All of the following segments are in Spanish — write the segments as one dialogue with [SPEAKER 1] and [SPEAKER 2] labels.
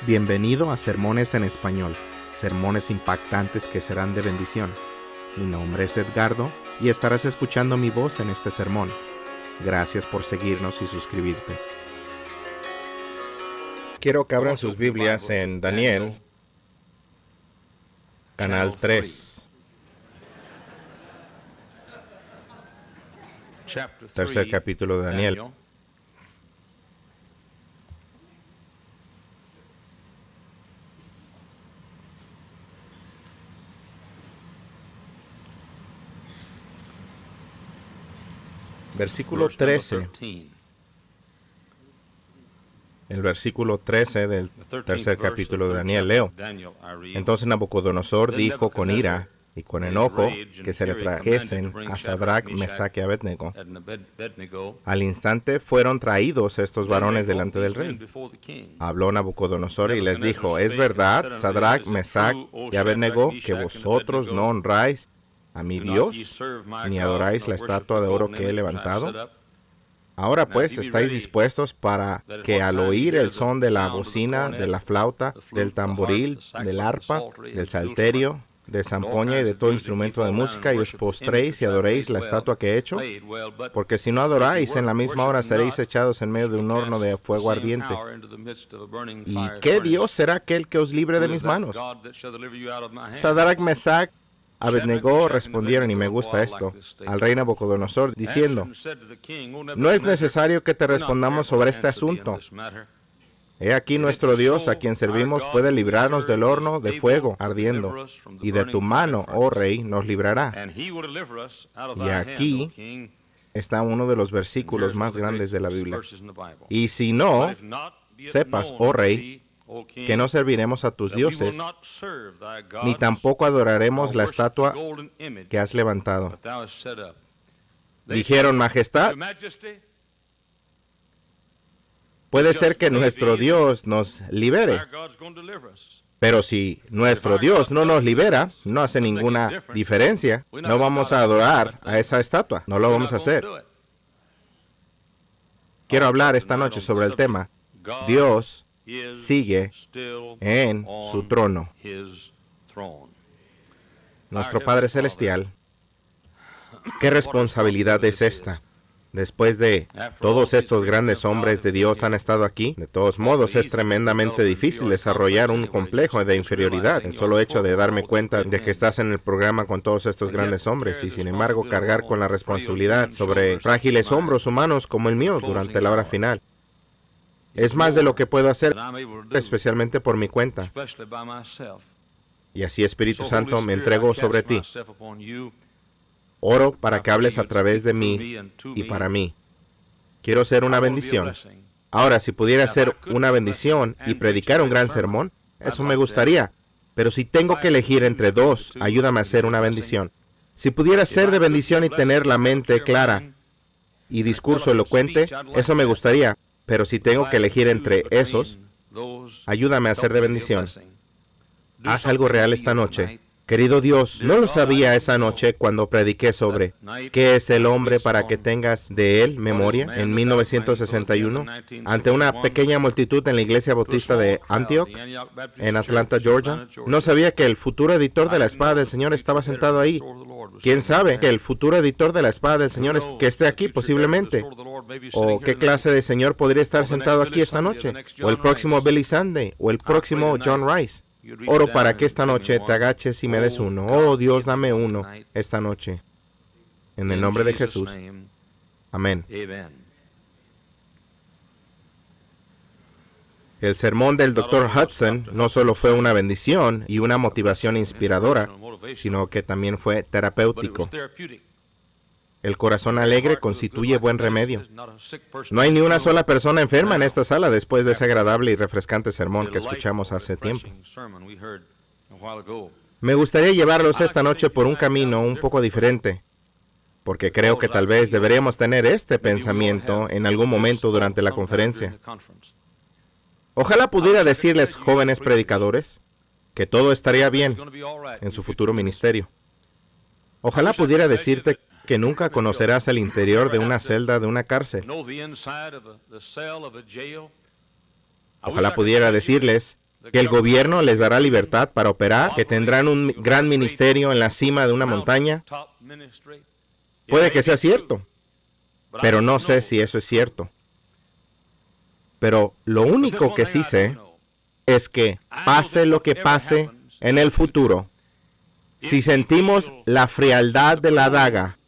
[SPEAKER 1] Bienvenido a Sermones en Español, sermones impactantes que serán de bendición. Mi nombre es Edgardo y estarás escuchando mi voz en este sermón. Gracias por seguirnos y suscribirte. Quiero que abran sus Biblias en Daniel, canal 3. Tercer capítulo de Daniel. Versículo 13. El versículo 13 del tercer capítulo de Daniel leo. Entonces Nabucodonosor dijo con ira y con enojo que se le trajesen a Sadrach, Mesach y Abednego. Al instante fueron traídos estos varones delante del rey. Habló Nabucodonosor y les dijo: ¿Es verdad, Sadrach, Mesach y Abednego, que vosotros no honráis a mi Dios, ni adoráis la estatua de oro que he levantado? Ahora pues, ¿estáis dispuestos para que al oír el son de la bocina, de la flauta, del tamboril, del arpa, del salterio, de zampoña y de todo instrumento de música, y os postréis y adoréis la estatua que he hecho? Porque si no adoráis, en la misma hora seréis echados en medio de un horno de fuego ardiente. ¿Y qué Dios será aquel que os libre de mis manos? Sadrach, Mesach, Abednego respondieron, y me gusta esto, al rey Nabucodonosor, diciendo: no es necesario que te respondamos sobre este asunto. He aquí nuestro Dios, a quien servimos, puede librarnos del horno de fuego ardiendo, y de tu mano, oh rey, nos librará. Y aquí está uno de los versículos más grandes de la Biblia. Y si no, sepas, oh rey, que no serviremos a tus dioses, ni tampoco adoraremos la estatua que has levantado. Dijeron: Majestad, puede ser que nuestro Dios nos libere. Pero si nuestro Dios no nos libera, no hace ninguna diferencia. No vamos a adorar a esa estatua. No lo vamos a hacer. Quiero hablar esta noche sobre el tema: Dios sigue en su trono. Nuestro Padre Celestial, ¿qué responsabilidad es esta? Después de todos estos grandes hombres de Dios han estado aquí, de todos modos es tremendamente difícil desarrollar un complejo de inferioridad. El solo hecho de darme cuenta de que estás en el programa con todos estos grandes hombres y sin embargo cargar con la responsabilidad sobre frágiles hombros humanos como el mío durante la hora final. Es más de lo que puedo hacer, especialmente por mi cuenta. Y así, Espíritu Santo, me entrego sobre ti. Oro para que hables a través de mí y para mí. Quiero ser una bendición. Ahora, si pudiera ser una bendición y predicar un gran sermón, eso me gustaría. Pero si tengo que elegir entre dos, ayúdame a ser una bendición. Si pudiera ser de bendición y tener la mente clara y discurso elocuente, eso me gustaría. Pero si tengo que elegir entre esos, ayúdame a ser de bendición. Haz algo real esta noche. Querido Dios, no lo sabía esa noche cuando prediqué sobre ¿qué es el hombre para que tengas de él memoria? En 1961, ante una pequeña multitud en la iglesia bautista de Antioch, en Atlanta, Georgia. No sabía que el futuro editor de la Espada del Señor estaba sentado ahí. ¿Quién sabe que el futuro editor de la Espada del Señor que esté aquí posiblemente? ¿O qué clase de señor podría estar sentado aquí esta noche? ¿O el próximo Billy Sunday? ¿O el próximo John Rice? Oro para que esta noche te agaches y me des uno. Oh Dios, dame uno esta noche. En el nombre de Jesús. Amén. El sermón del Dr. Hudson no solo fue una bendición y una motivación inspiradora, sino que también fue terapéutico. El corazón alegre constituye buen remedio. No hay ni una sola persona enferma en esta sala después de ese agradable y refrescante sermón que escuchamos hace tiempo. Me gustaría llevarlos esta noche por un camino un poco diferente, porque creo que tal vez deberíamos tener este pensamiento en algún momento durante la conferencia. Ojalá pudiera decirles, jóvenes predicadores, que todo estaría bien en su futuro ministerio. Ojalá pudiera decirte que nunca conocerás el interior de una celda de una cárcel. Ojalá pudiera decirles que el gobierno les dará libertad para operar, que tendrán un gran ministerio en la cima de una montaña. Puede que sea cierto, pero no sé si eso es cierto. Pero lo único que sí sé es que, pase lo que pase en el futuro, si sentimos la frialdad de la daga,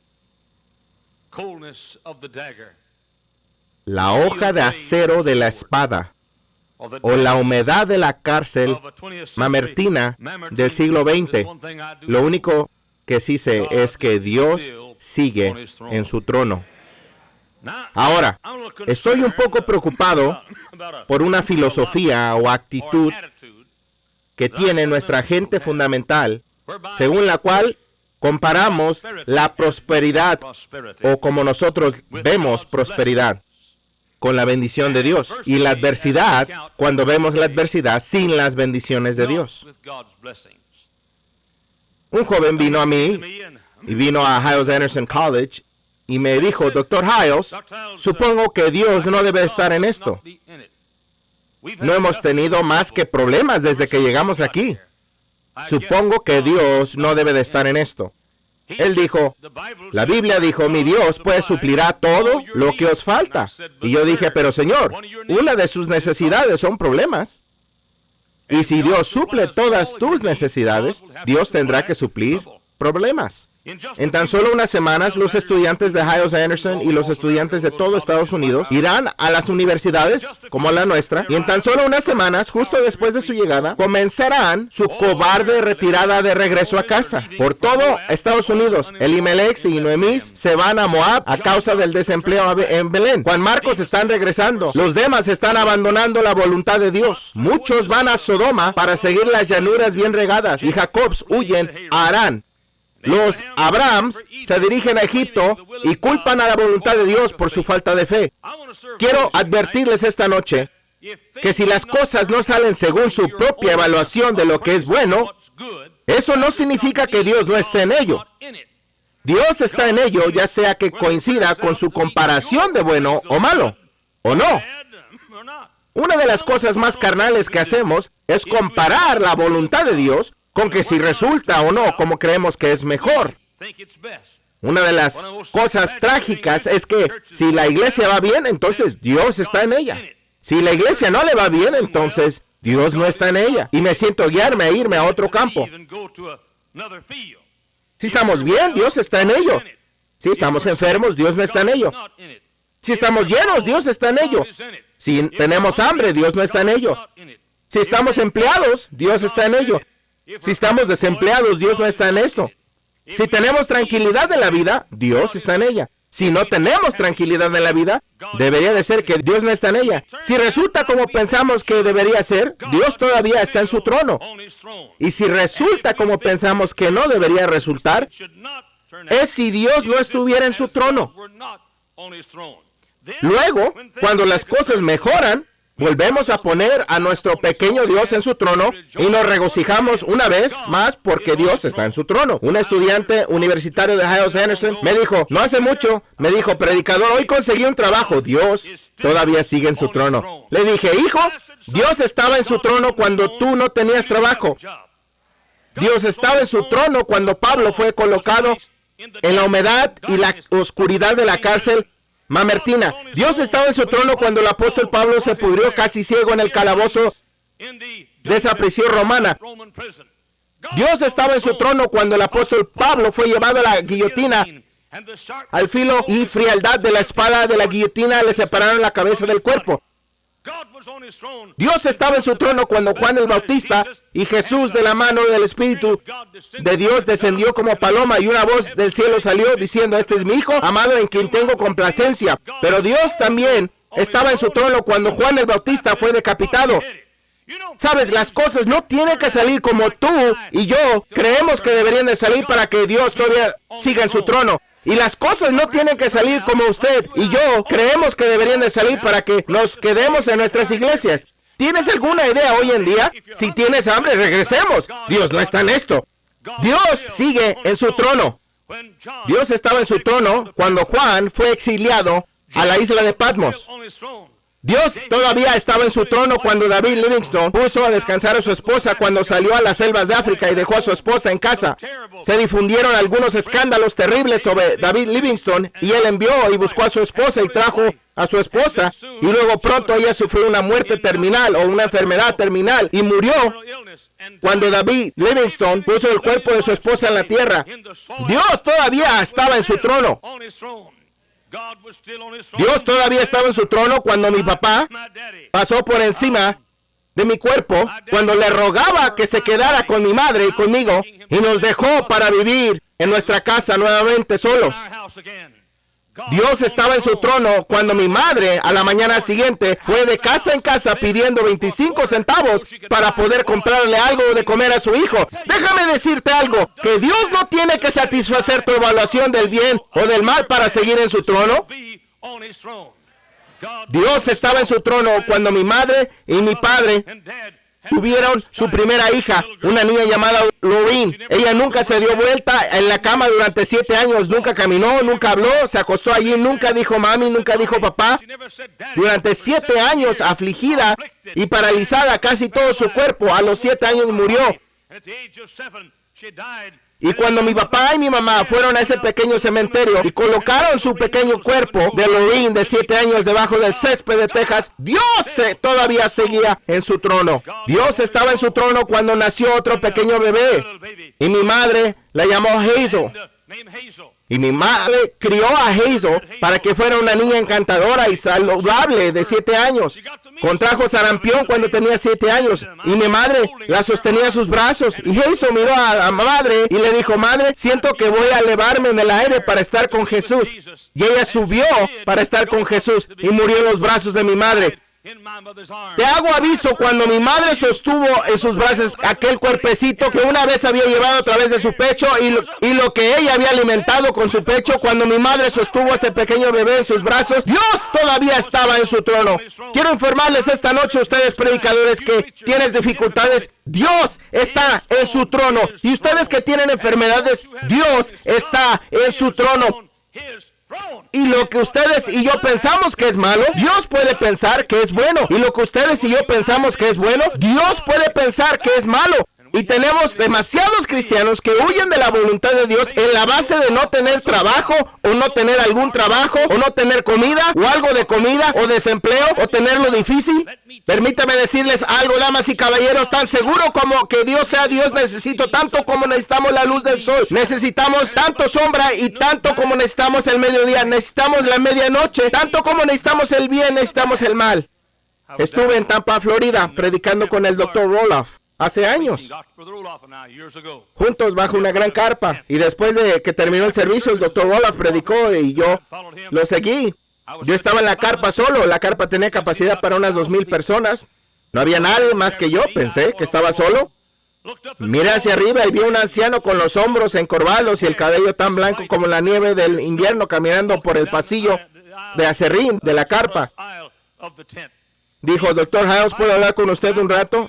[SPEAKER 1] la hoja de acero de la espada, o la humedad de la cárcel mamertina del siglo XX, lo único que sí sé es que Dios sigue en su trono. Ahora, estoy un poco preocupado por una filosofía o actitud que tiene nuestra gente fundamental, según la cual comparamos la prosperidad, o como nosotros vemos prosperidad, con la bendición de Dios, y la adversidad, cuando vemos la adversidad sin las bendiciones de Dios. Un joven vino a mí, y vino a Hyles Anderson College, y me dijo: Dr. Hyles, supongo que Dios no debe estar en esto. No hemos tenido más que problemas desde que llegamos aquí. Supongo que Dios no debe de estar en esto. Él dijo, la Biblia dijo, mi Dios pues suplirá todo lo que os falta. Y yo dije, pero Señor, una de sus necesidades son problemas. Y si Dios suple todas tus necesidades, Dios tendrá que suplir problemas. En tan solo unas semanas, los estudiantes de Hyles Anderson y los estudiantes de todo Estados Unidos irán a las universidades, como la nuestra, y en tan solo unas semanas, justo después de su llegada, comenzarán su cobarde retirada de regreso a casa. Por todo Estados Unidos, Elimelech y Noemí se van a Moab a causa del desempleo en Belén. Juan Marcos están regresando. Los demás están abandonando la voluntad de Dios. Muchos van a Sodoma para seguir las llanuras bien regadas, y Jacobs huyen a Harán. Los Abrahams se dirigen a Egipto y culpan a la voluntad de Dios por su falta de fe. Quiero advertirles esta noche que si las cosas no salen según su propia evaluación de lo que es bueno, eso no significa que Dios no esté en ello. Dios está en ello, ya sea que coincida con su comparación de bueno o malo, o no. Una de las cosas más carnales que hacemos es comparar la voluntad de Dios con que si resulta o no como creemos que es mejor. Una de las cosas trágicas es que si la iglesia va bien, entonces Dios está en ella. Si la iglesia no le va bien, entonces Dios no está en ella. Y me siento guiarme a irme a otro campo. Si estamos bien, Dios está en ello. Si estamos enfermos, Dios no está en ello. Si estamos llenos, Dios está en ello. Si tenemos hambre, Dios no está en ello. Si estamos empleados, Dios está en ello. Si estamos desempleados, Dios no está en eso. Si tenemos tranquilidad en la vida, Dios está en ella. Si no tenemos tranquilidad en la vida, debería de ser que Dios no está en ella. Si resulta como pensamos que debería ser, Dios todavía está en su trono. Y si resulta como pensamos que no debería resultar, es si Dios no estuviera en su trono. Luego, cuando las cosas mejoran, volvemos a poner a nuestro pequeño Dios en su trono y nos regocijamos una vez más porque Dios está en su trono. Un estudiante universitario de Hyles Anderson me dijo, no hace mucho, me dijo, predicador, hoy conseguí un trabajo. Dios todavía sigue en su trono. Le dije, hijo, Dios estaba en su trono cuando tú no tenías trabajo. Dios estaba en su trono cuando Pablo fue colocado en la humedad y la oscuridad de la cárcel mamertina. Dios estaba en su trono cuando el apóstol Pablo se pudrió casi ciego en el calabozo de esa prisión romana. Dios estaba en su trono cuando el apóstol Pablo fue llevado a la guillotina. Al filo y frialdad de la espada de la guillotina le separaron la cabeza del cuerpo. Dios estaba en su trono cuando Juan el Bautista y Jesús, de la mano del Espíritu de Dios, descendió como paloma y una voz del cielo salió diciendo, este es mi Hijo amado en quien tengo complacencia. Pero Dios también estaba en su trono cuando Juan el Bautista fue decapitado. Sabes, las cosas no tienen que salir como tú y yo creemos que deberían de salir para que Dios todavía siga en su trono. Y las cosas no tienen que salir como usted y yo creemos que deberían de salir para que nos quedemos en nuestras iglesias. ¿Tienes alguna idea hoy en día? Si tienes hambre, regresemos. Dios no está en esto. Dios sigue en su trono. Dios estaba en su trono cuando Juan fue exiliado a la isla de Patmos. Dios todavía estaba en su trono cuando David Livingstone puso a descansar a su esposa cuando salió a las selvas de África y dejó a su esposa en casa. Se difundieron algunos escándalos terribles sobre David Livingstone y él envió y buscó a su esposa y trajo a su esposa, y luego pronto ella sufrió una muerte terminal o una enfermedad terminal y murió cuando David Livingstone puso el cuerpo de su esposa en la tierra. Dios todavía estaba en su trono. Dios todavía estaba en su trono cuando mi papá pasó por encima de mi cuerpo, cuando le rogaba que se quedara con mi madre y conmigo, y nos dejó para vivir en nuestra casa nuevamente solos. Dios estaba en su trono cuando mi madre a la mañana siguiente fue de casa en casa pidiendo 25 centavos para poder comprarle algo de comer a su hijo. Déjame decirte algo, que Dios no tiene que satisfacer tu evaluación del bien o del mal para seguir en su trono. Dios estaba en su trono cuando mi madre y mi padre tuvieron su primera hija, una niña llamada Lorraine. Ella nunca se dio vuelta en la cama durante 7 años, nunca caminó, nunca habló, se acostó allí, nunca dijo mami, nunca dijo papá. Durante 7 años, afligida y paralizada casi todo su cuerpo, a los 7 años murió. Y cuando mi papá y mi mamá fueron a ese pequeño cementerio y colocaron su pequeño cuerpo de Lorraine de 7 años debajo del césped de Texas, Dios todavía seguía en su trono. Dios estaba en su trono cuando nació otro pequeño bebé. Y mi madre la llamó Hazel. Y mi madre crió a Hazel para que fuera una niña encantadora y saludable de 7 años. Contrajo sarampión cuando tenía 7 años y mi madre la sostenía en sus brazos. Y Hazel miró a la madre y le dijo, madre, siento que voy a elevarme en el aire para estar con Jesús. Y ella subió para estar con Jesús y murió en los brazos de mi madre. Te hago aviso, cuando mi madre sostuvo en sus brazos aquel cuerpecito que una vez había llevado a través de su pecho y lo que ella había alimentado con su pecho, cuando mi madre sostuvo a ese pequeño bebé en sus brazos, Dios todavía estaba en su trono. Quiero informarles esta noche a ustedes predicadores que tienen dificultades, Dios está en su trono. Y ustedes que tienen enfermedades, Dios está en su trono. Y lo que ustedes y yo pensamos que es malo, Dios puede pensar que es bueno. Y lo que ustedes y yo pensamos que es bueno, Dios puede pensar que es malo. Y tenemos demasiados cristianos que huyen de la voluntad de Dios en la base de no tener trabajo, o no tener algún trabajo, o no tener comida, o algo de comida, o desempleo, o tenerlo difícil. Permítame decirles algo, damas y caballeros, tan seguro como que Dios sea Dios, necesito tanto como necesitamos la luz del sol. Necesitamos tanto sombra y tanto como necesitamos el mediodía. Necesitamos la medianoche, tanto como necesitamos el bien, necesitamos el mal. Estuve en Tampa, Florida, predicando con el Dr. Roloff. Hace años, juntos bajo una gran carpa, y después de que terminó el servicio, el Dr. Roloff predicó y yo lo seguí. Yo estaba en la carpa solo, la carpa tenía capacidad para unas 2,000 personas. No había nadie más que yo, pensé que estaba solo. Miré hacia arriba y vi a un anciano con los hombros encorvados y el cabello tan blanco como la nieve del invierno caminando por el pasillo de acerrín de la carpa. Dijo, Dr. Hiles, ¿puedo hablar con usted un rato?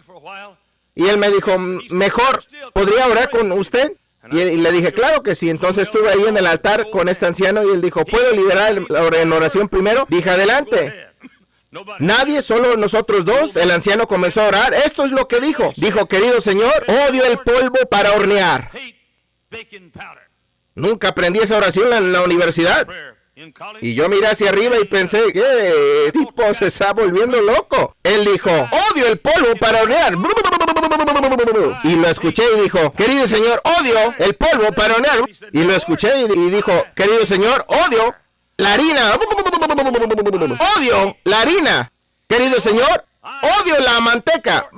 [SPEAKER 1] Y él me dijo, mejor, ¿podría orar con usted? Y le dije, claro que sí. Entonces estuve ahí en el altar con este anciano y él dijo, ¿puedo liderar en oración primero? Dije, adelante. Nadie, solo nosotros dos. El anciano comenzó a orar. Esto es lo que dijo. Dijo, querido Señor, odio el polvo para hornear. Nunca aprendí esa oración en la universidad. Y yo miré hacia arriba y pensé, ¿qué tipo se está volviendo loco? Él dijo, odio el polvo para hornear. Y lo escuché y dijo, querido Señor, odio el polvo para hornear. Y lo escuché y dijo, querido Señor, odio la harina. Odio la harina. Querido Señor, odio la manteca.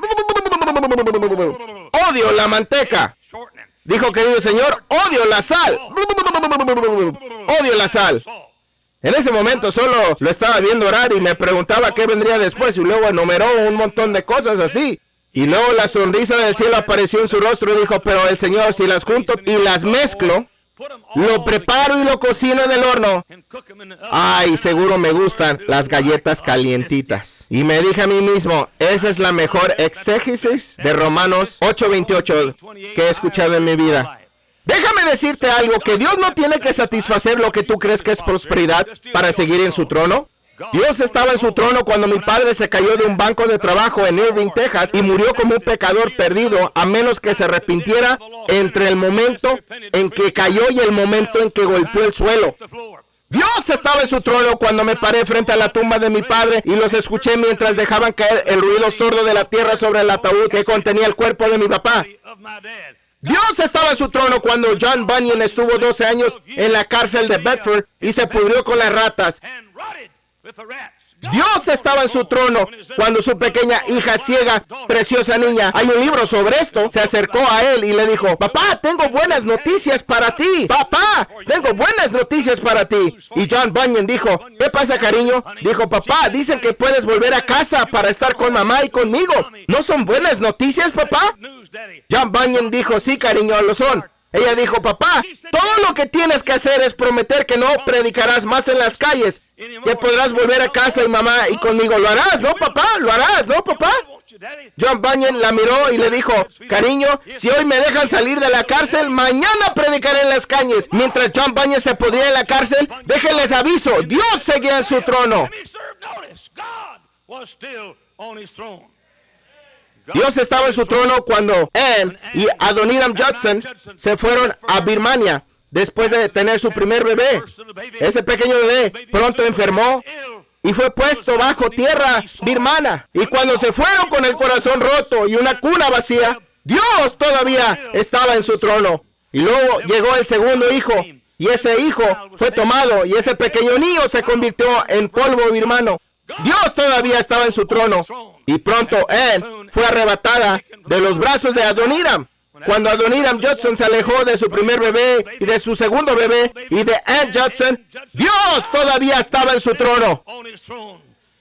[SPEAKER 1] Odio la manteca. Dijo, querido Señor, odio la sal. Odio la sal. En ese momento solo lo estaba viendo orar y me preguntaba qué vendría después, y luego enumeró un montón de cosas así. Y luego la sonrisa del cielo apareció en su rostro y dijo, pero el Señor, si las junto y las mezclo, lo preparo y lo cocino en el horno. Ay, seguro me gustan las galletas calientitas. Y me dije a mí mismo, esa es la mejor exégesis de Romanos 8:28 que he escuchado en mi vida. Déjame decirte algo, que Dios no tiene que satisfacer lo que tú crees que es prosperidad para seguir en su trono. Dios estaba en su trono cuando mi padre se cayó de un banco de trabajo en Irving, Texas, y murió como un pecador perdido, a menos que se arrepintiera entre el momento en que cayó y el momento en que golpeó el suelo. Dios estaba en su trono cuando me paré frente a la tumba de mi padre y los escuché mientras dejaban caer el ruido sordo de la tierra sobre el ataúd que contenía el cuerpo de mi papá. Dios estaba en su trono cuando John Bunyan estuvo 12 años en la cárcel de Bedford y se pudrió con las ratas. Dios estaba en su trono cuando su pequeña hija ciega, preciosa niña, hay un libro sobre esto, se acercó a él y le dijo: papá, tengo buenas noticias para ti. Papá, tengo buenas noticias para ti. Y John Bunyan dijo: ¿qué pasa, cariño? Dijo: papá, dicen que puedes volver a casa para estar con mamá y conmigo. ¿No son buenas noticias, papá? John Bunyan dijo: sí, cariño, lo son. Ella dijo: papá, todo lo que tienes que hacer es prometer que no predicarás más en las calles, que podrás volver a casa y mamá y conmigo. ¿Lo harás, no, papá? ¿Lo harás, no, papá? John Bunyan la miró y le dijo: cariño, si hoy me dejan salir de la cárcel, mañana predicaré en las calles. Mientras John Bunyan se pudría en la cárcel, déjenles aviso, Dios seguía en su trono. Dios estaba en su trono cuando Anne y Adoniram Judson se fueron a Birmania después de tener su primer bebé. Ese pequeño bebé pronto enfermó y fue puesto bajo tierra birmana. Y cuando se fueron con el corazón roto y una cuna vacía, Dios todavía estaba en su trono. Y luego llegó el segundo hijo, y ese hijo fue tomado, y ese pequeño niño se convirtió en polvo birmano. Dios todavía estaba en su trono. Y pronto Anne fue arrebatada de los brazos de Adoniram. Cuando Adoniram Judson se alejó de su primer bebé y de su segundo bebé y de Anne Judson, Dios todavía estaba en su trono.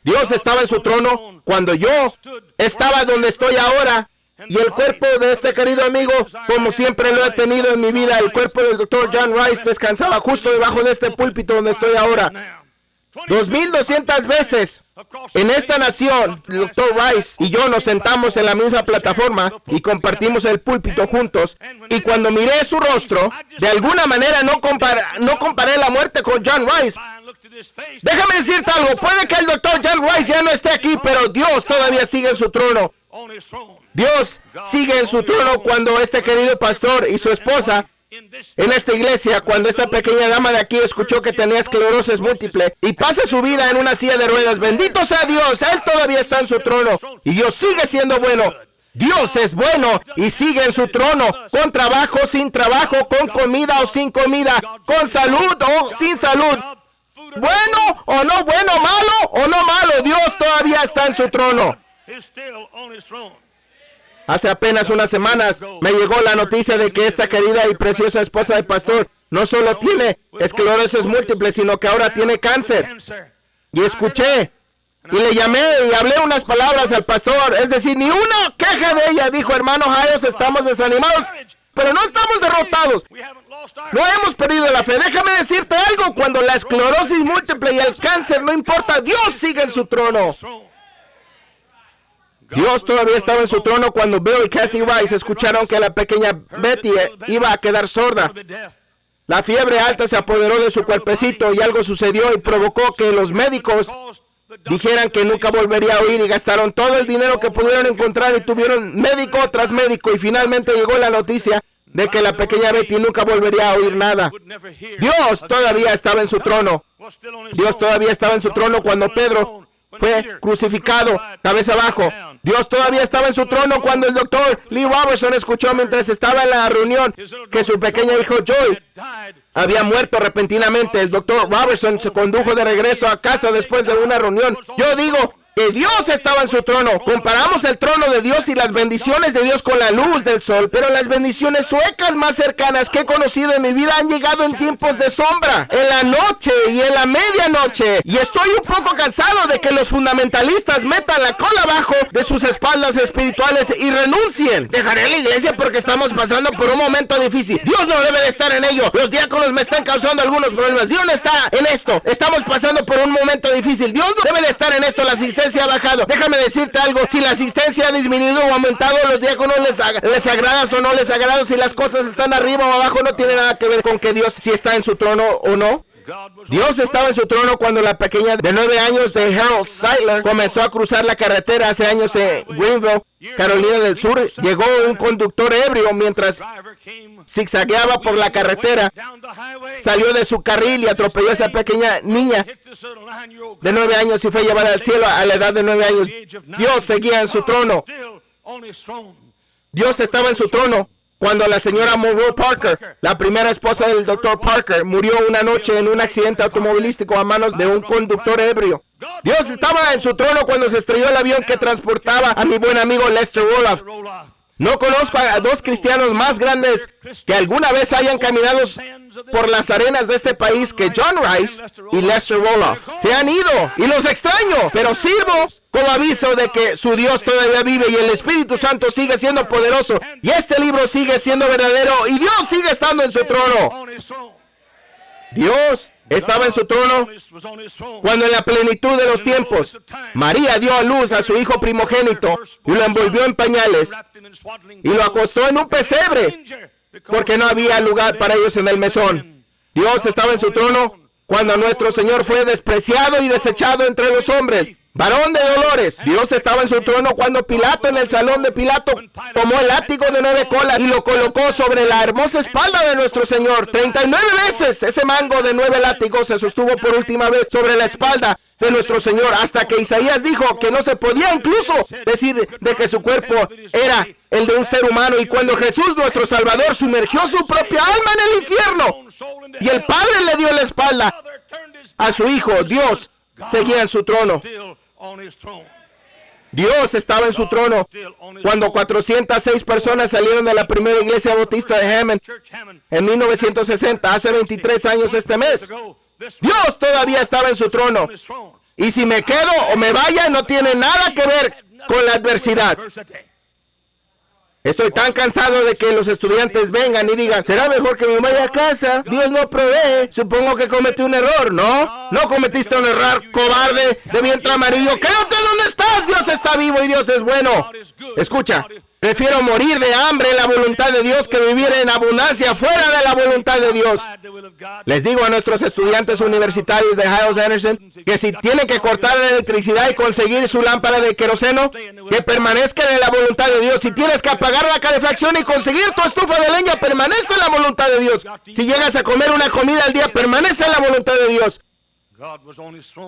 [SPEAKER 1] Dios estaba en su trono cuando yo estaba donde estoy ahora. Y el cuerpo de este querido amigo, como siempre lo he tenido en mi vida, el cuerpo del Dr. John Rice descansaba justo debajo de este púlpito donde estoy ahora. 2200 veces en esta nación, el Dr. Rice y yo nos sentamos en la misma plataforma y compartimos el púlpito juntos. Y cuando miré su rostro, de alguna manera no comparé la muerte con John Rice. Déjame decirte algo, puede que el Dr. John Rice ya no esté aquí, pero Dios todavía sigue en su trono. Dios sigue en su trono cuando este querido pastor y su esposa en esta iglesia, cuando esta pequeña dama de aquí escuchó que tenía esclerosis múltiple y pasa su vida en una silla de ruedas. Bendito sea Dios, Él todavía está en su trono y Dios sigue siendo bueno. Dios es bueno y sigue en su trono, con trabajo, sin trabajo, con comida o sin comida, con salud o sin salud. Bueno o no bueno, malo o no malo, Dios todavía está en su trono. Hace apenas unas semanas me llegó la noticia de que esta querida y preciosa esposa del pastor no solo tiene esclerosis múltiple, sino que ahora tiene cáncer. Y escuché y le llamé y hablé unas palabras al pastor, es decir, ni una queja de ella. Dijo: hermano Hayes, estamos desanimados, pero no estamos derrotados. No hemos perdido la fe. Déjame decirte algo, cuando la esclerosis múltiple y el cáncer no importa, Dios sigue en su trono. Dios todavía estaba en su trono cuando Bill y Kathy Rice escucharon que la pequeña Betty iba a quedar sorda. La fiebre alta se apoderó de su cuerpecito y algo sucedió y provocó que los médicos dijeran que nunca volvería a oír, y gastaron todo el dinero que pudieron encontrar y tuvieron médico tras médico, y finalmente llegó la noticia de que la pequeña Betty nunca volvería a oír nada. Dios todavía estaba en su trono. Dios todavía estaba en su trono cuando Pedro fue crucificado cabeza abajo. Dios todavía estaba en su trono cuando el doctor Lee Robertson escuchó mientras estaba en la reunión que su pequeña hijo Joy había muerto repentinamente. El doctor Robertson se condujo de regreso a casa después de una reunión. Yo digo que Dios estaba en su trono. Comparamos el trono de Dios y las bendiciones de Dios con la luz del sol, pero las bendiciones suecas más cercanas que he conocido en mi vida han llegado en tiempos de sombra, en la noche y en la medianoche. Y estoy un poco cansado de que los fundamentalistas metan la cola abajo de sus espaldas espirituales y renuncien. Dejaré la iglesia porque estamos pasando por un momento difícil. Dios no debe de estar en ello. Los diáconos me están causando algunos problemas. Dios no está en esto. Estamos pasando por un momento difícil. Dios no debe de estar en esto. La asistencia ha bajado. Déjame decirte algo, si la asistencia ha disminuido o aumentado, los diáconos les agradas o no les agradas, si las cosas están arriba o abajo, no tiene nada que ver con que Dios si está en su trono o no. Dios estaba en su trono cuando la pequeña de 9 años de Harold Seidler comenzó a cruzar la carretera hace años en Greenville, Carolina del Sur. Llegó un conductor ebrio mientras zigzagueaba por la carretera, salió de su carril y atropelló a esa pequeña niña de 9 años y fue llevada al cielo a la edad de 9 años. Dios seguía en su trono. Dios estaba en su trono cuando la señora Monroe Parker, la primera esposa del Dr. Parker, murió una noche en un accidente automovilístico a manos de un conductor ebrio. Dios estaba en su trono cuando se estrelló el avión que transportaba a mi buen amigo Lester Roloff. No conozco a dos cristianos más grandes que alguna vez hayan caminado por las arenas de este país que John Rice y Lester Roloff. Se han ido y los extraño, pero sirvo como aviso de que su Dios todavía vive y el Espíritu Santo sigue siendo poderoso y este libro sigue siendo verdadero y Dios sigue estando en su trono. Dios estaba en su trono cuando en la plenitud de los tiempos María dio a luz a su hijo primogénito y lo envolvió en pañales y lo acostó en un pesebre porque no había lugar para ellos en el mesón. Dios estaba en su trono cuando nuestro Señor fue despreciado y desechado entre los hombres, varón de dolores. Dios estaba en su trono cuando Pilato, en el salón de Pilato, tomó el látigo de 9 colas y lo colocó sobre la hermosa espalda de nuestro Señor. 39 veces ese mango de 9 látigos se sostuvo por última vez sobre la espalda de nuestro Señor, hasta que Isaías dijo que no se podía incluso decir de que su cuerpo era el de un ser humano. Y cuando Jesús, nuestro Salvador, sumergió su propia alma en el infierno y el Padre le dio la espalda a su Hijo, Dios seguía en su trono. Dios estaba en su trono cuando 406 personas salieron de la primera iglesia bautista de Hammond en 1960, hace 23 años este mes. Dios todavía estaba en su trono. Y si me quedo o me vaya, no tiene nada que ver con la adversidad. Estoy tan cansado de que los estudiantes vengan y digan, será mejor que me vaya a casa, Dios no provee, supongo que cometí un error. No cometiste un error, cobarde de vientre amarillo. Quédate donde estás, Dios está vivo y Dios es bueno. Escucha, prefiero morir de hambre en la voluntad de Dios que vivir en abundancia fuera de la voluntad de Dios. Les digo a nuestros estudiantes universitarios de Hyles Anderson que si tienen que cortar la electricidad y conseguir su lámpara de queroseno, que permanezcan en la voluntad de Dios. Si tienes que apagar la calefacción y conseguir tu estufa de leña, permanece en la voluntad de Dios. Si llegas a comer una comida al día, permanece en la voluntad de Dios.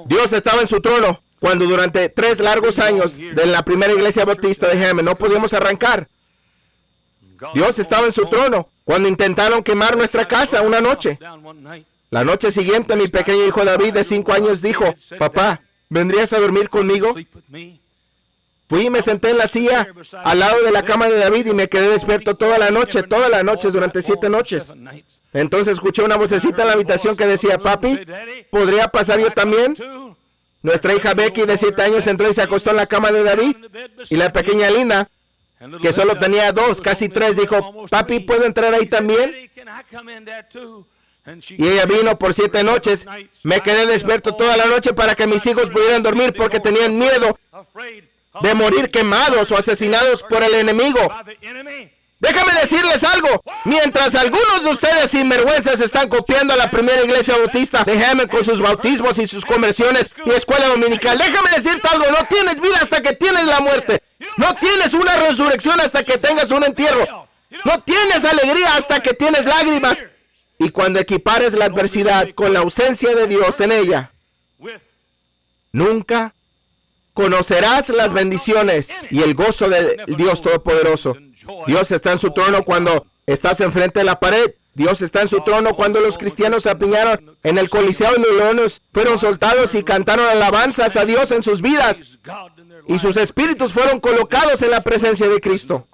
[SPEAKER 1] Dios estaba en su trono cuando durante 3 largos años de la primera iglesia bautista de Hammond no podíamos arrancar. Dios estaba en su trono cuando intentaron quemar nuestra casa una noche. La noche siguiente, mi pequeño hijo David de 5 años dijo, papá, ¿vendrías a dormir conmigo? Fui y me senté en la silla al lado de la cama de David y me quedé despierto toda la noche durante 7 noches. Entonces escuché una vocecita en la habitación que decía, papi, ¿podría pasar yo también? Nuestra hija Becky de 7 años entró y se acostó en la cama de David. Y la pequeña Linda, que solo tenía 2, casi 3, dijo, papi, ¿puedo entrar ahí también? Y ella vino por 7 noches. Me quedé despierto toda la noche para que mis hijos pudieran dormir porque tenían miedo de morir quemados o asesinados por el enemigo. Déjame decirles algo. Mientras algunos de ustedes sinvergüenzas están copiando a la primera iglesia bautista de Hammond con sus bautismos y sus conversiones y escuela dominical, déjame decirte algo. No tienes vida hasta que tienes la muerte. No tienes una resurrección hasta que tengas un entierro. No tienes alegría hasta que tienes lágrimas. Y cuando equipares la adversidad con la ausencia de Dios en ella, nunca conocerás las bendiciones y el gozo del Dios Todopoderoso. Dios está en su trono cuando estás enfrente de la pared. Dios está en su trono cuando los cristianos se apiñaron en el Coliseo y los leones fueron soltados y cantaron alabanzas a Dios en sus vidas. Y sus espíritus fueron colocados en la presencia de Cristo.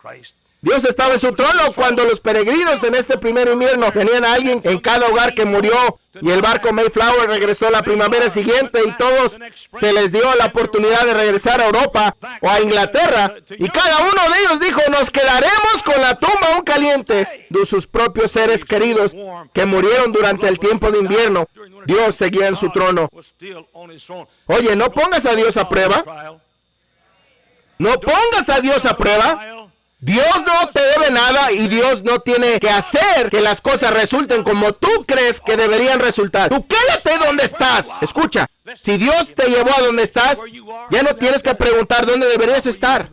[SPEAKER 1] Dios estaba en su trono cuando los peregrinos en este primer invierno tenían a alguien en cada hogar que murió y el barco Mayflower regresó la primavera siguiente y todos se les dio la oportunidad de regresar a Europa o a Inglaterra y cada uno de ellos dijo, nos quedaremos con la tumba aún caliente de sus propios seres queridos que murieron durante el tiempo de invierno. Dios seguía en su trono. Oye, no pongas a Dios a prueba. No pongas a Dios a prueba. Dios no te debe nada y Dios no tiene que hacer que las cosas resulten como tú crees que deberían resultar. Tú quédate donde estás. Escucha, si Dios te llevó a donde estás, ya no tienes que preguntar dónde deberías estar.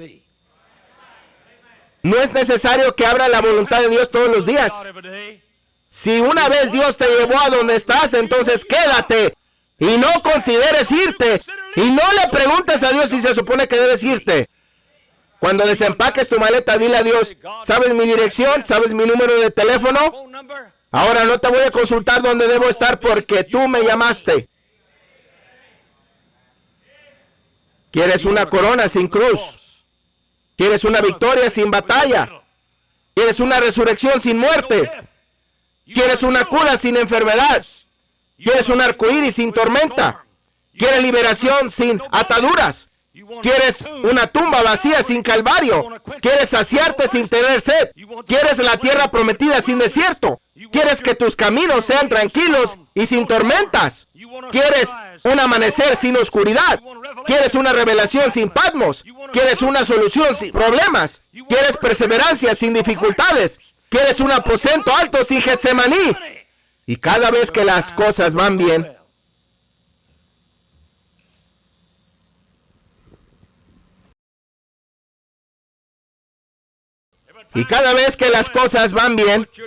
[SPEAKER 1] No es necesario que abra la voluntad de Dios todos los días. Si una vez Dios te llevó a donde estás, entonces quédate y no consideres irte y no le preguntes a Dios si se supone que debes irte. Cuando desempaques tu maleta, dile a Dios, ¿sabes mi dirección? ¿Sabes mi número de teléfono? Ahora no te voy a consultar dónde debo estar porque tú me llamaste. ¿Quieres una corona sin cruz? ¿Quieres una victoria sin batalla? ¿Quieres una resurrección sin muerte? ¿Quieres una cura sin enfermedad? ¿Quieres un arcoíris sin tormenta? ¿Quieres liberación sin ataduras? ¿Quieres una tumba vacía sin calvario? ¿Quieres saciarte sin tener sed? ¿Quieres la tierra prometida sin desierto? ¿Quieres que tus caminos sean tranquilos y sin tormentas? ¿Quieres un amanecer sin oscuridad? ¿Quieres una revelación sin Patmos? ¿Quieres una solución sin problemas? ¿Quieres perseverancia sin dificultades? ¿Quieres un aposento alto sin Getsemaní? Y cada vez que las cosas van bien,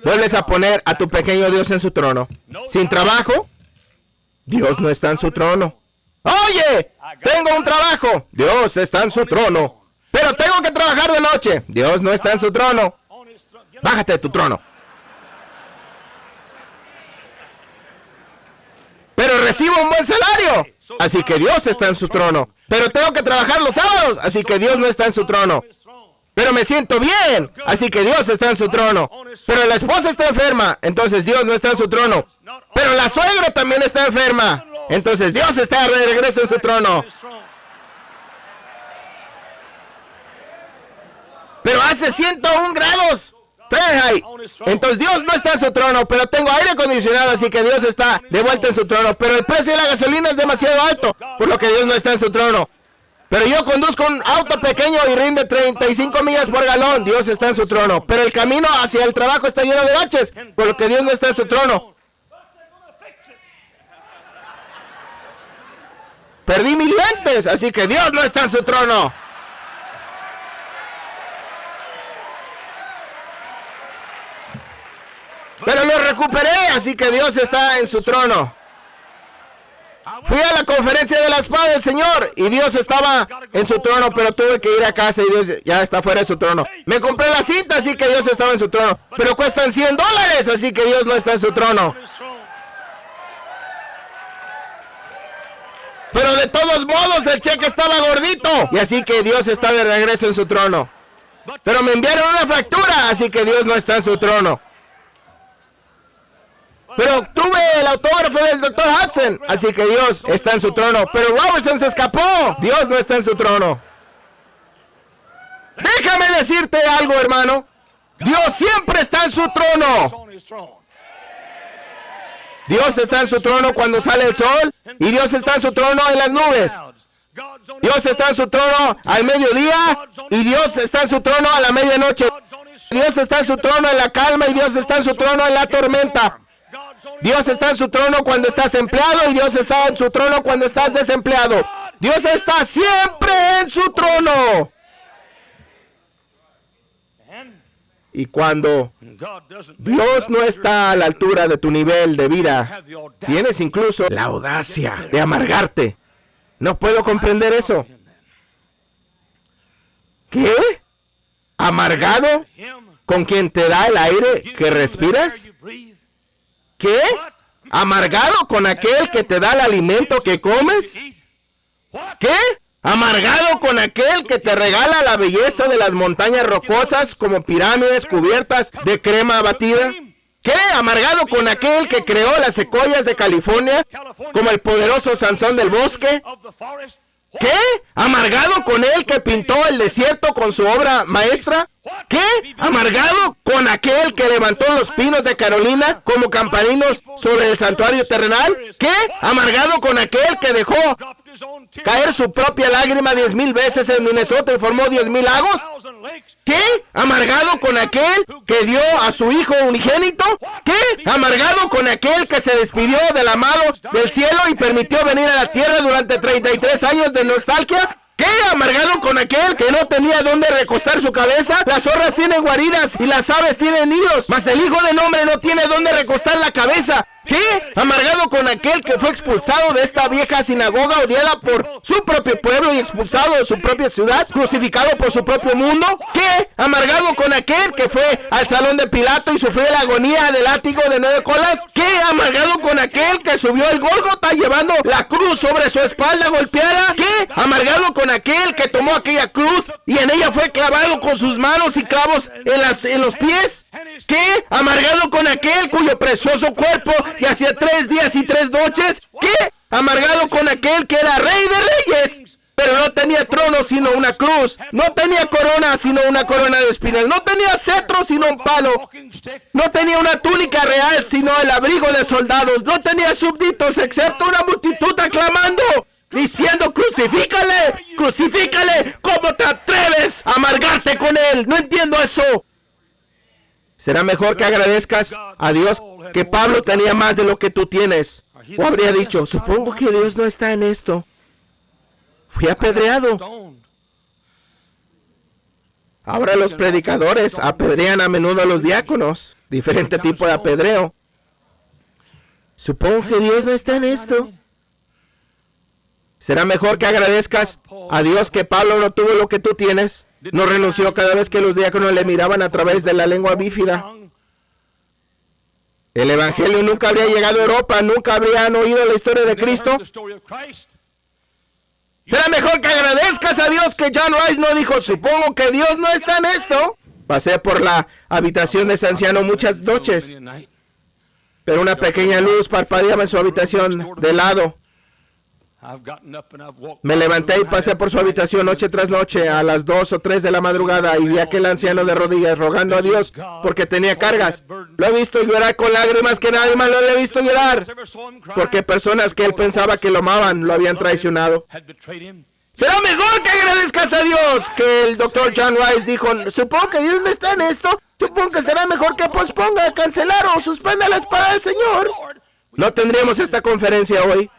[SPEAKER 1] vuelves a poner a tu pequeño Dios en su trono. Sin trabajo, Dios no está en su trono. Oye, tengo un trabajo. Dios está en su trono. Pero tengo que trabajar de noche. Dios no está en su trono. Bájate de tu trono. Pero recibo un buen salario. Así que Dios está en su trono. Pero tengo que trabajar los sábados. Así que Dios no está en su trono. Pero me siento bien, así que Dios está en su trono. Pero la esposa está enferma, entonces Dios no está en su trono. Pero la suegra también está enferma, entonces Dios está de regreso en su trono. Pero hace 101 grados Fahrenheit, entonces Dios no está en su trono. Pero tengo aire acondicionado, así que Dios está de vuelta en su trono. Pero el precio de la gasolina es demasiado alto, por lo que Dios no está en su trono. Pero yo conduzco un auto pequeño y rinde 35 millas por galón. Dios está en su trono. Pero el camino hacia el trabajo está lleno de baches, por lo que Dios no está en su trono. Perdí mis lentes, así que Dios no está en su trono. Pero lo recuperé, así que Dios está en su trono. Fui a la conferencia de la espada del Señor y Dios estaba en su trono, pero tuve que ir a casa y Dios ya está fuera de su trono. Me compré la cinta, así que Dios estaba en su trono, pero cuestan $100, así que Dios no está en su trono. Pero de todos modos el cheque estaba gordito y así que Dios está de regreso en su trono. Pero me enviaron una factura, así que Dios no está en su trono. Pero tuve el autógrafo del Dr. Hudson, así que Dios está en su trono. Pero Robertson se escapó. Dios no está en su trono. Déjame decirte algo, hermano. Dios siempre está en su trono. Dios está en su trono cuando sale el sol y Dios está en su trono en las nubes. Dios está en su trono al mediodía y Dios está en su trono a la medianoche. Dios está en su trono en la calma y Dios está en su trono en la tormenta. Dios está en su trono cuando estás empleado y Dios está en su trono cuando estás desempleado. Dios está siempre en su trono. Y cuando Dios no está a la altura de tu nivel de vida, tienes incluso la audacia de amargarte. No puedo comprender eso. ¿Qué? ¿Amargado con quien te da el aire que respiras? ¿Qué? ¿Amargado con aquel que te da el alimento que comes? ¿Qué? ¿Amargado con aquel que te regala la belleza de las montañas rocosas como pirámides cubiertas de crema batida? ¿Qué? ¿Amargado con aquel que creó las secuoyas de California como el poderoso Sansón del bosque? ¿Qué? ¿Amargado con él que pintó el desierto con su obra maestra? ¿Qué? ¿Amargado con aquel que levantó los pinos de Carolina como campaninos sobre el santuario terrenal? ¿Qué? ¿Amargado con aquel que dejó caer su propia lágrima 10,000 veces en Minnesota y formó 10,000 lagos? ¿Qué? ¿Amargado con aquel que dio a su hijo unigénito? ¿Qué? ¿Amargado con aquel que se despidió del amado del cielo y permitió venir a la tierra durante 33 años de nostalgia? ¿Qué? ¿Amargado con aquel que no tenía dónde recostar su cabeza? Las zorras tienen guaridas y las aves tienen nidos, mas el Hijo del Hombre no tiene dónde recostar la cabeza. ¿Qué? ¿Amargado con aquel que fue expulsado de esta vieja sinagoga odiada por su propio pueblo y expulsado de su propia ciudad, crucificado por su propio mundo? ¿Qué? ¿Amargado con aquel que fue al salón de Pilato y sufrió la agonía del látigo de 9 colas? ¿Qué? ¿Amargado con aquel que subió el Gólgota llevando la cruz sobre su espalda golpeada? ¿Qué? ¿Amargado con aquel que tomó aquella cruz y en ella fue clavado con sus manos y clavos en los pies? ¿Qué? ¿Amargado con aquel cuyo precioso cuerpo y hacía 3 días y 3 noches? ¿Qué? ¿Amargado con aquel que era rey de reyes, pero no tenía trono sino una cruz? No tenía corona sino una corona de espinas. No tenía cetro sino un palo. No tenía una túnica real sino el abrigo de soldados. No tenía súbditos excepto una multitud aclamando, diciendo: crucifícale, crucifícale. ¿Cómo te atreves a amargarte con él? No entiendo eso. Será mejor que agradezcas a Dios que Pablo tenía más de lo que tú tienes. O habría dicho: supongo que Dios no está en esto. Fui apedreado. Ahora los predicadores apedrean a menudo a los diáconos. Diferente tipo de apedreo. Supongo que Dios no está en esto. Será mejor que agradezcas a Dios que Pablo no tuvo lo que tú tienes. No renunció cada vez que los diáconos le miraban a través de la lengua bífida. El evangelio nunca habría llegado a Europa, nunca habrían oído la historia de Cristo. Será mejor que agradezcas a Dios que John Rice no dijo: supongo que Dios no está en esto. Pasé por la habitación de ese anciano muchas noches, pero una pequeña luz parpadeaba en su habitación de lado. Me levanté y pasé por su habitación noche tras noche a las 2 o 3 de la madrugada y vi a aquel anciano de rodillas rogando a Dios porque tenía cargas. Lo he visto llorar con lágrimas que nadie más lo había visto llorar, porque personas que él pensaba que lo amaban lo habían traicionado. Será mejor que agradezcas a Dios que el Dr. John Rice dijo: supongo que Dios no está en esto. Supongo que será mejor que posponga, cancelar o suspenda la espada del Señor. No tendríamos esta conferencia hoy.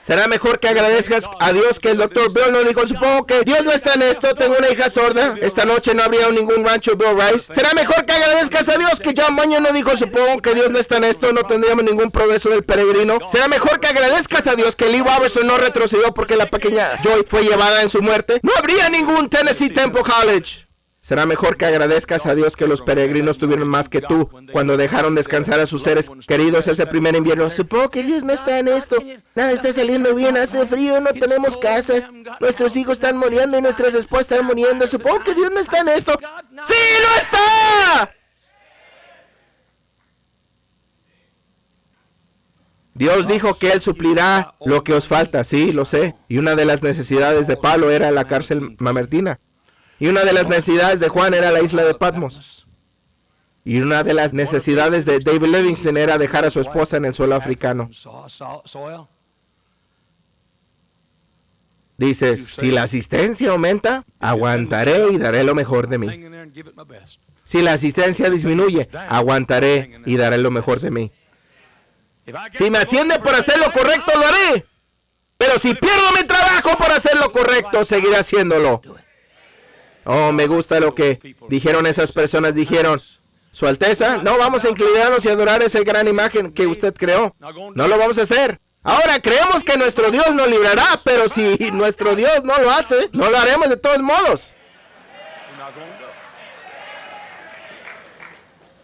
[SPEAKER 1] Será mejor que agradezcas a Dios que el Dr. Bill no dijo: supongo que Dios no está en esto, tengo una hija sorda, esta noche no habría ningún rancho Bill Rice. Será mejor que agradezcas a Dios que John Bunyan no dijo: supongo que Dios no está en esto, no tendríamos ningún progreso del peregrino. Será mejor que agradezcas a Dios que Lee Robertson no retrocedió porque la pequeña Joy fue llevada en su muerte. No habría ningún Tennessee Temple College. Será mejor que agradezcas a Dios que los peregrinos tuvieron más que tú cuando dejaron descansar a sus seres queridos ese primer invierno. Supongo que Dios no está en esto. Nada está saliendo bien, hace frío, no tenemos casas. Nuestros hijos están muriendo y nuestras esposas están muriendo. Supongo que Dios no está en esto. ¡Sí, lo está! Dios dijo que Él suplirá lo que os falta. Sí, lo sé. Y una de las necesidades de Pablo era la cárcel mamertina. Y una de las necesidades de Juan era la isla de Patmos. Y una de las necesidades de David Livingstone era dejar a su esposa en el suelo africano. Dices: si la asistencia aumenta, aguantaré y daré lo mejor de mí. Si la asistencia disminuye, aguantaré y daré lo mejor de mí. Si me asciende por hacer lo correcto, lo haré. Pero si pierdo mi trabajo por hacer lo correcto, seguiré haciéndolo. Oh, me gusta lo que dijeron esas personas. Dijeron: Su Alteza, no vamos a inclinarnos y adorar esa gran imagen que usted creó. No lo vamos a hacer. Ahora creemos que nuestro Dios nos librará, pero si nuestro Dios no lo hace, no lo haremos de todos modos.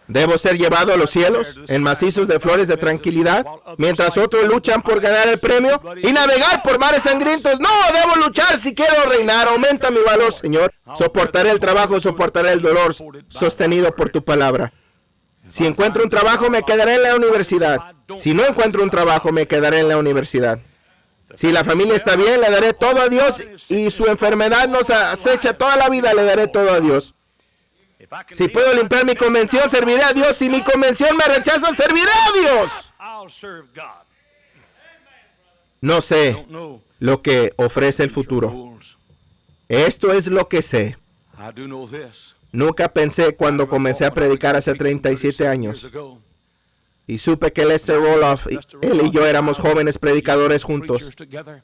[SPEAKER 1] Debo ser llevado a los cielos en macizos de flores de tranquilidad, mientras otros luchan por ganar el premio y navegar por mares sangrientos. No, debo luchar si quiero reinar. Aumenta mi valor, Señor. Soportaré el trabajo, soportaré el dolor, sostenido por tu palabra. Si encuentro un trabajo, me quedaré en la universidad. Si no encuentro un trabajo, me quedaré en la universidad. Si la familia está bien, le daré todo a Dios, y su enfermedad nos acecha toda la vida, le daré todo a Dios. Si puedo limpiar mi convención, serviré a Dios. Si mi convención me rechaza, serviré a Dios. No sé lo que ofrece el futuro. Esto es lo que sé. Nunca pensé cuando comencé a predicar hace 37 años. Y supe que Lester Roloff, él y yo éramos jóvenes predicadores juntos.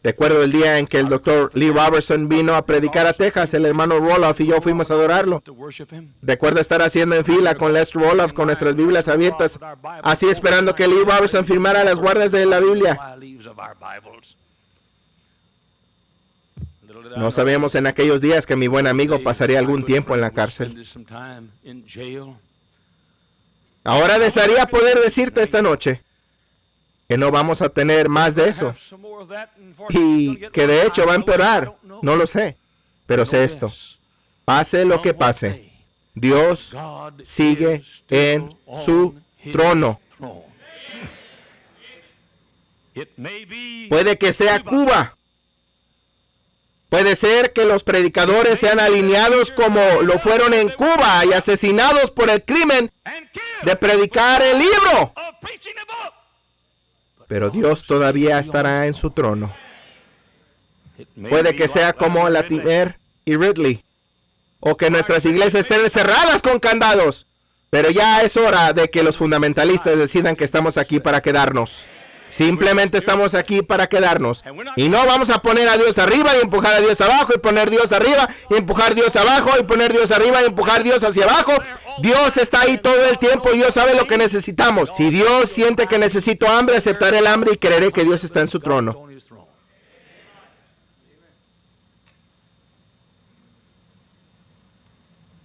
[SPEAKER 1] Recuerdo el día en que el Dr. Lee Robertson vino a predicar a Texas. El hermano Roloff y yo fuimos a adorarlo. Recuerdo estar haciendo en fila con Lester Roloff con nuestras Biblias abiertas, así esperando que Lee Robertson firmara las guardas de la Biblia. No sabíamos en aquellos días que mi buen amigo pasaría algún tiempo en la cárcel. Ahora desearía poder decirte esta noche que no vamos a tener más de eso y que de hecho va a empeorar. No lo sé, pero sé esto. Pase lo que pase, Dios sigue en su trono. Puede que sea Cuba. Puede ser que los predicadores sean alineados como lo fueron en Cuba y asesinados por el crimen de predicar el libro. Pero Dios todavía estará en su trono. Puede que sea como Latimer y Ridley, o que nuestras iglesias estén cerradas con candados. Pero ya es hora de que los fundamentalistas decidan que estamos aquí para quedarnos. Simplemente estamos aquí para quedarnos. Y no vamos a poner a Dios arriba y empujar a Dios abajo y poner Dios arriba y empujar a Dios abajo y poner Dios arriba y empujar a Dios hacia abajo. Dios está ahí todo el tiempo y Dios sabe lo que necesitamos. Si Dios siente que necesito hambre, aceptaré el hambre y creeré que Dios está en su trono.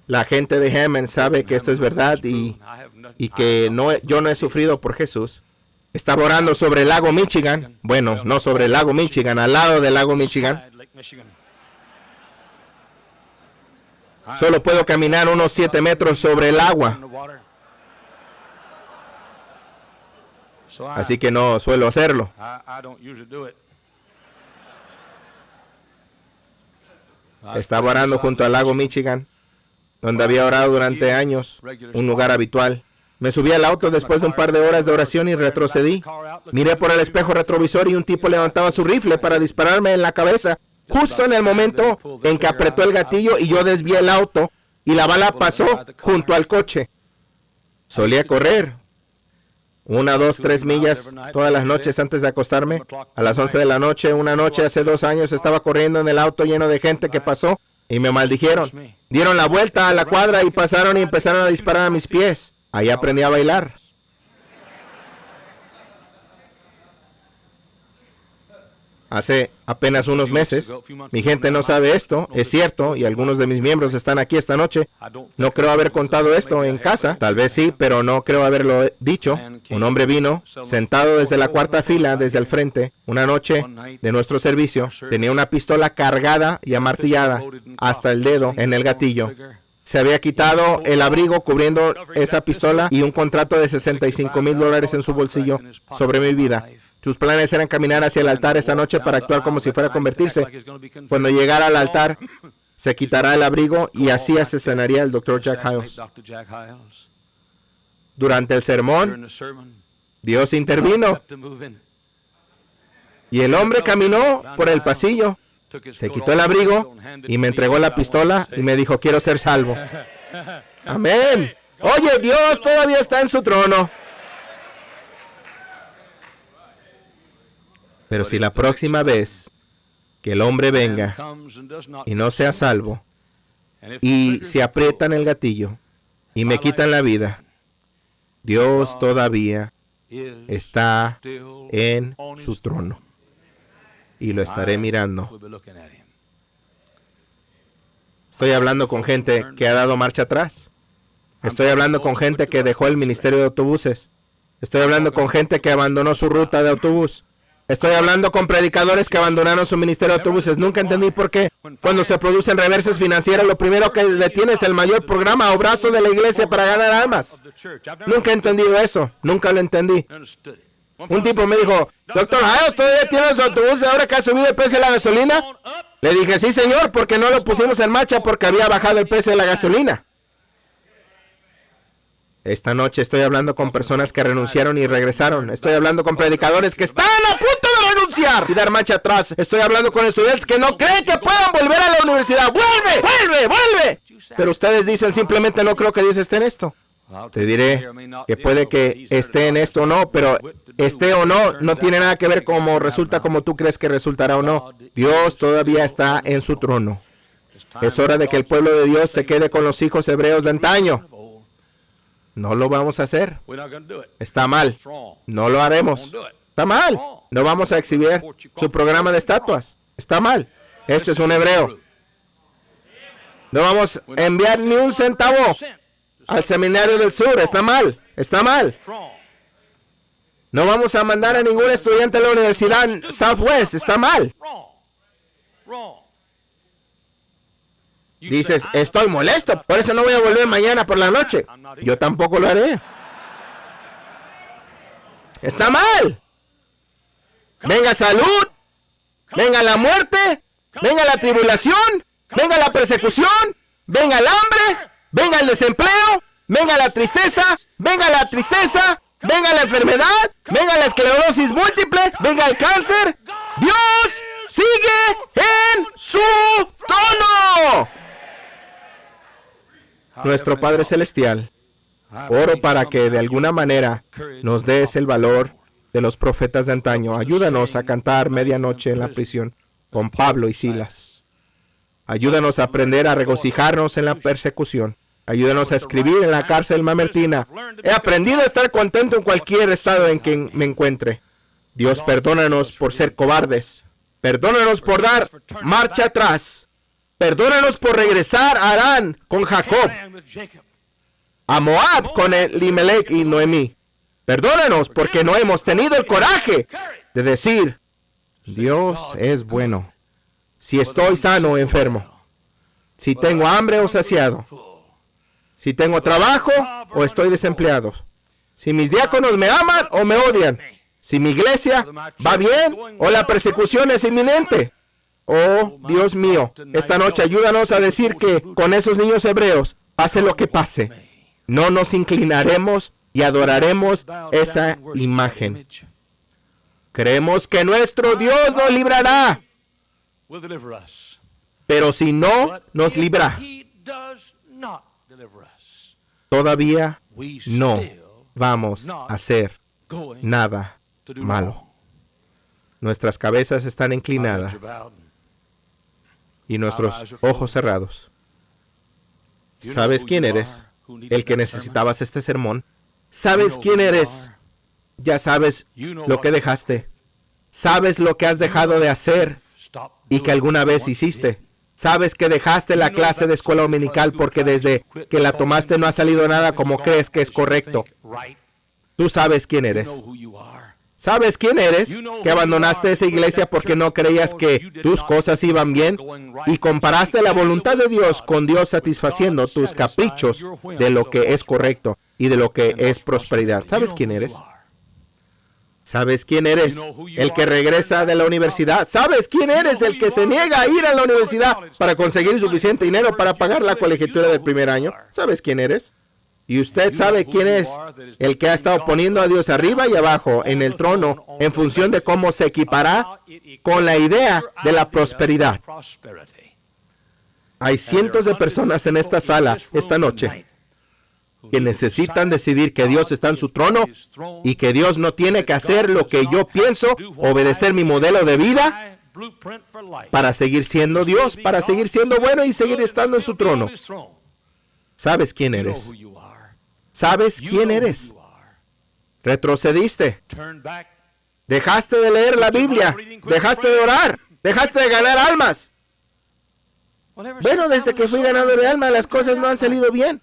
[SPEAKER 1] La gente de Hammond sabe que esto es verdad y que yo no he sufrido por Jesús. Estaba orando sobre el lago Michigan. Bueno, no sobre el lago Michigan, al lado del lago Michigan. Solo puedo caminar unos 7 metros sobre el agua. Así que no suelo hacerlo. Estaba orando junto al lago Michigan, donde había orado durante años, un lugar habitual. Me subí al auto después de un par de horas de oración y retrocedí. Miré por el espejo retrovisor y un tipo levantaba su rifle para dispararme en la cabeza, justo en el momento en que apretó el gatillo y yo desvié el auto y la bala pasó junto al coche. Solía correr 1, 2, 3 millas todas las noches antes de acostarme. A las 11 de la noche, una noche hace 2 años, estaba corriendo en el auto lleno de gente que pasó y me maldijeron. Dieron la vuelta a la cuadra y pasaron y empezaron a disparar a mis pies. Ahí aprendí a bailar. Hace apenas unos meses, mi gente no sabe esto, es cierto, y algunos de mis miembros están aquí esta noche. No creo haber contado esto en casa, tal vez sí, pero no creo haberlo dicho. Un hombre vino, sentado desde la 4ª fila, desde el frente, una noche de nuestro servicio, tenía una pistola cargada y amartillada hasta el dedo en el gatillo. Se había quitado el abrigo cubriendo esa pistola y un contrato de $65,000 en su bolsillo sobre mi vida. Sus planes eran caminar hacia el altar esa noche para actuar como si fuera a convertirse. Cuando llegara al altar, se quitará el abrigo y así asesinaría al Dr. Jack Hyles. Durante el sermón, Dios intervino y el hombre caminó por el pasillo. Se quitó el abrigo y me entregó la pistola y me dijo, quiero ser salvo. Amén. Oye, Dios todavía está en su trono. Pero si la próxima vez que el hombre venga y no sea salvo y se aprietan el gatillo y me quitan la vida, Dios todavía está en su trono. Y lo estaré mirando. Estoy hablando con gente que ha dado marcha atrás. Estoy hablando con gente que dejó el ministerio de autobuses. Estoy hablando con gente que abandonó su ruta de autobús. Estoy hablando con predicadores que abandonaron su ministerio de autobuses. Nunca entendí por qué. Cuando se producen reversas financieras, lo primero que detiene es el mayor programa o brazo de la iglesia para ganar almas. Nunca he entendido eso. Nunca lo entendí. Un tipo me dijo, Dr. Hyles, ¿todavía tiene los autobuses ahora que ha subido el precio de la gasolina? Le dije, sí señor, porque no lo pusimos en marcha porque había bajado el precio de la gasolina. Esta noche estoy hablando con personas que renunciaron y regresaron. Estoy hablando con predicadores que están a punto de renunciar renunciar y dar marcha atrás. Estoy hablando con estudiantes que no creen que puedan volver a la universidad. ¡Vuelve! Pero ustedes dicen simplemente no creo que Dios esté en esto. Te diré que puede que esté en esto o no, pero esté o no tiene nada que ver cómo resulta como tú crees que resultará o no. Dios todavía está en su trono. Es hora de que el pueblo de Dios se quede con los hijos hebreos de antaño. No lo vamos a hacer. Está mal. No lo haremos. Está mal. No vamos a exhibir su programa de estatuas. Está mal. Este es un hebreo. No vamos a enviar ni un centavo al seminario del sur. Está mal. Está mal. No vamos a mandar a ningún estudiante a la universidad Southwest. Está mal. Dices, estoy molesto, por eso no voy a volver mañana por la noche. Yo tampoco lo haré. Está mal. Venga salud, venga la muerte, venga la tribulación, venga la persecución, venga el hambre, venga el desempleo, venga la tristeza, venga la enfermedad, venga la esclerosis múltiple, venga el cáncer. Dios sigue en su trono. Nuestro Padre Celestial, oro para que de alguna manera nos des el valor de los profetas de antaño. Ayúdanos a cantar medianoche en la prisión con Pablo y Silas. Ayúdanos a aprender a regocijarnos en la persecución. Ayúdanos a escribir en la cárcel mamertina. He aprendido a estar contento en cualquier estado en que me encuentre. Dios, perdónanos por ser cobardes. Perdónanos por dar marcha atrás. Perdónanos por regresar a Arán con Jacob, a Moab con Elimelech y Noemí. Perdónanos porque no hemos tenido el coraje de decir, Dios es bueno. Si estoy sano o enfermo, si tengo hambre o saciado, si tengo trabajo o estoy desempleado, si mis diáconos me aman o me odian, si mi iglesia va bien o la persecución es inminente. Oh, Dios mío, esta noche ayúdanos a decir que con esos niños hebreos, pase lo que pase, no nos inclinaremos y adoraremos esa imagen. Creemos que nuestro Dios nos librará, pero si no nos libra, todavía no vamos a hacer nada malo. Nuestras cabezas están inclinadas y nuestros ojos cerrados. ¿Sabes quién eres? El que necesitabas este sermón. ¿Sabes quién eres? Ya sabes lo que dejaste. Sabes lo que has dejado de hacer y que alguna vez hiciste. Sabes que dejaste la clase de escuela dominical porque desde que la tomaste no ha salido nada como crees que es correcto. Tú sabes quién eres. ¿Sabes quién eres? Que abandonaste esa iglesia porque no creías que tus cosas iban bien y comparaste la voluntad de Dios con Dios satisfaciendo tus caprichos de lo que es correcto y de lo que es prosperidad. ¿Sabes quién eres? ¿Sabes quién eres? El que regresa de la universidad. ¿Sabes quién eres? El que se niega a ir a la universidad para conseguir suficiente dinero para pagar la colegiatura del primer año. ¿Sabes quién eres? Y usted sabe quién es el que ha estado poniendo a Dios arriba y abajo en el trono en función de cómo se equipará con la idea de la prosperidad. Hay cientos de personas en esta sala esta noche que necesitan decidir que Dios está en su trono y que Dios no tiene que hacer lo que yo pienso, obedecer mi modelo de vida para seguir siendo Dios, para seguir siendo bueno y seguir estando en su trono. ¿Sabes quién eres? ¿Sabes quién eres? Retrocediste. Dejaste de leer la Biblia. Dejaste de orar. Dejaste de ganar almas. Bueno, desde que fui ganador de almas, las cosas no han salido bien.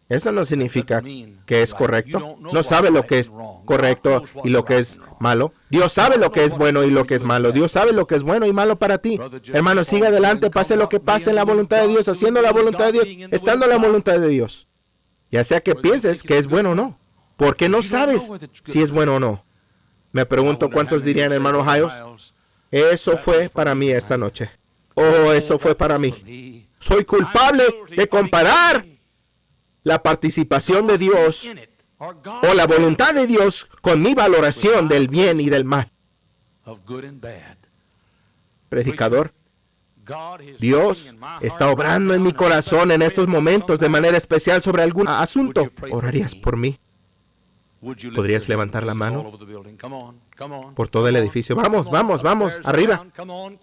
[SPEAKER 1] Eso no significa que es correcto. No sabe lo que es correcto y lo que es malo. Dios sabe lo que es bueno y lo que es malo. Dios sabe lo que es bueno y malo para ti. Hermano, siga adelante, pase lo que pase en la voluntad de Dios, haciendo la voluntad de Dios, estando en la voluntad de Dios. Ya sea que pienses que es bueno o no. Porque no sabes si es bueno o no. Me pregunto cuántos dirían, hermano Hiles, eso fue para mí esta noche. Oh, eso fue para mí. Soy culpable de comparar la participación de Dios o la voluntad de Dios con mi valoración del bien y del mal. Predicador, Dios está obrando en mi corazón en estos momentos de manera especial sobre algún asunto. ¿Orarías por mí? ¿Podrías levantar la mano por todo el edificio? Vamos, vamos, vamos, arriba.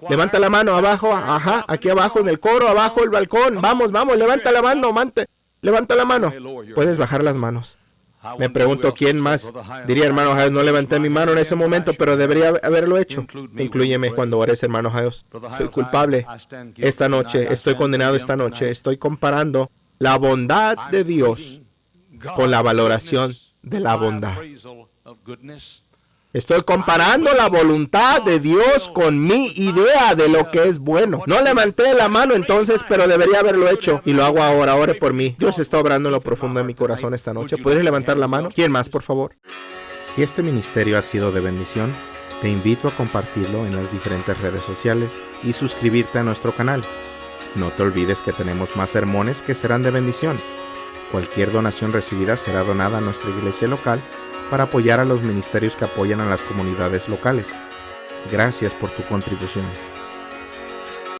[SPEAKER 1] Levanta la mano, abajo, ajá, aquí abajo en el coro, abajo el balcón. Vamos, vamos, levanta la mano, levanta la mano. Puedes bajar las manos. Me pregunto quién más diría, hermano Hayes, no levanté mi mano en ese momento, pero debería haberlo hecho. Inclúyeme cuando ores, hermano Hayes. Soy culpable esta noche, estoy condenado esta noche. Estoy comparando la bondad de Dios con la valoración de la bondad. Estoy comparando la voluntad de Dios con mi idea de lo que es bueno. No levanté la mano entonces, pero debería haberlo hecho. Y lo hago ahora. Ore por mí. Dios está obrando en lo profundo de mi corazón esta noche. ¿Podrías levantar la mano? ¿Quién más, por favor? Si este ministerio ha sido de bendición, te invito a compartirlo en las diferentes redes sociales y suscribirte a nuestro canal. No te olvides que tenemos más sermones que serán de bendición. Cualquier donación recibida será donada a nuestra iglesia local para apoyar a los ministerios que apoyan a las comunidades locales. Gracias por tu contribución.